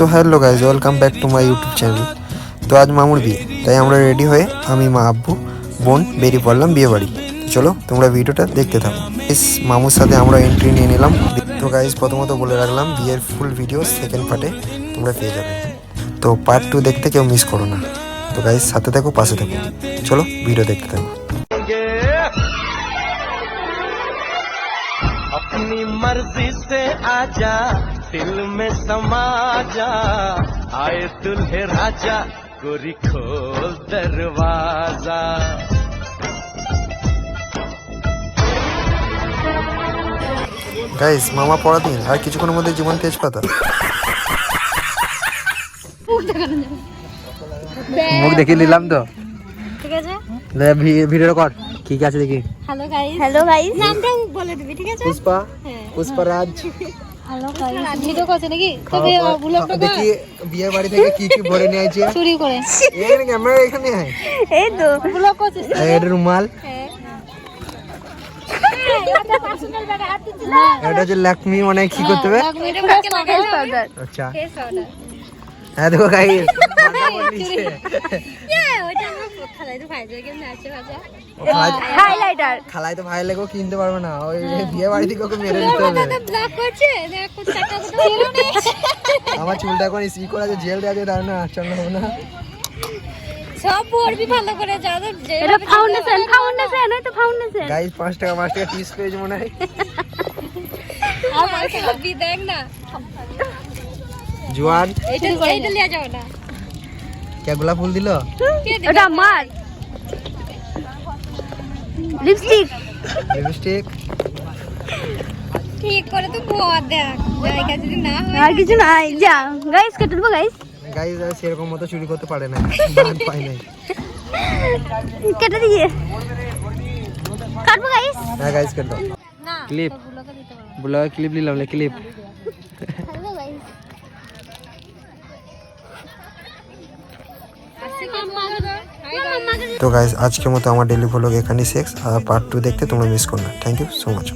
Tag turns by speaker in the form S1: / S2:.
S1: So hello guys, welcome back to my YouTube channel. তো আজ মামুর বিয়ে, তাই আমরা রেডি হয়ে আমি, মা, আব্বু, বোন বেরিয়ে পড়লাম বিয়ে বাড়ি। চলো তোমরা ভিডিওটা দেখতে থাকো। মামুর সাথে আমরা এন্ট্রি নিয়ে নিলাম। তো গাইজ প্রথমত বলে রাখলাম, বিয়ের ফুল ভিডিও সেকেন্ড পার্টে তোমরা পেয়ে যাবে, তো পার্ট 2 দেখতে কেউ মিস করো না। তো গাইজ সাথে থাকো, পাশে থাকো, চলো ভিডিও দেখতে থাকো।
S2: अपनी मर्जी से आजा, दिल में समा जा, आए दुल्हे राजा, गोरी खोल दरवाजा।
S1: গাইজ মামা পড়া দিন, আর কিছুক্ষণের মধ্যে জীবন তেজপাতা।
S3: মুখ দেখিয়ে নিলাম তো,
S4: ঠিক আছে।
S3: ভিডিও কর কি কি আছে দেখি।
S4: হ্যালো গাইস নামটা বলে দিবি, ঠিক আছে।
S1: Pushpa, Pushparaj.
S4: Hello guys video করছ নাকি? তবে ব্লগটা কর।
S1: দেখি বিয়ে বাড়ি থেকে কি কি ভরে নিয়ে আইছে।
S4: চুরি করে
S1: এখানে ক্যামেরা এখানে আছে।
S4: এই তো ব্লগ করছিস।
S1: এই রুমাল,
S4: এটা পার্সোনাল ব্যাগ হাত দিছিল।
S1: এটা যে লাকমি মানে কি করতে হবে।
S4: এটা ব্যাগে লাগাই পাউডার।
S1: আচ্ছা
S4: ফেস পাউডার।
S1: হ্যাঁ দেখো গাইস,
S4: ওটা আমরা খালাই তো ভাই যায় কেমন আছে ভাজা।
S1: হাইলাইটার খালাই তো ভাই লাগো কিনতে পারবে না, ওই বিয়ে বাড়ি থেকে ওকে মেরে দিতে হবে।
S4: দাদা ব্লগ করছে, দেখো টাকা কত ছিল না।
S1: আমার চুলটা এখন ই করে আছে, জেল দেওয়া যায়, তার না আচরণ হবে না।
S4: সব পড়বি ভালো করে যাও তো। এটা ফাউন্ডেশন ওই তো ফাউন্ডেশন।
S1: গাইস 5 টাকা টিপস পেজ মনে হয়।
S4: আমার সবই দেখ না।
S1: জোয়ান
S4: এইটা লিয়া যাও না।
S1: কে গোলাপ ফুল দিল?
S4: ওটা আমার লিপস্টিক।
S1: লিপস্টিক
S4: ঠিক করে তো পর দেখ, জায়গা যদি না হয়
S5: আর কিছু নাই। যা গাইস কেটে দেবো গাইস।
S1: গাইস সেরকম মতো চুরি করতে পারে না, বাদ পাই নাই।
S5: কেটে দিয়ে কাটবো গাইস।
S1: হ্যাঁ গাইস কেটে দাও।
S4: না
S3: ক্লিপ
S4: ব্লগে দিতে পারবো।
S3: ব্লগ ক্লিপ নিলাম, ক্লিপ।
S4: হ্যালো গাইস
S1: তো গাইস আজকের মতো আমার ডেলি ব্লগ এখানেই শেষ। আর পার্ট 2 দেখতে তোমরা মিস করো না। Thank you so much.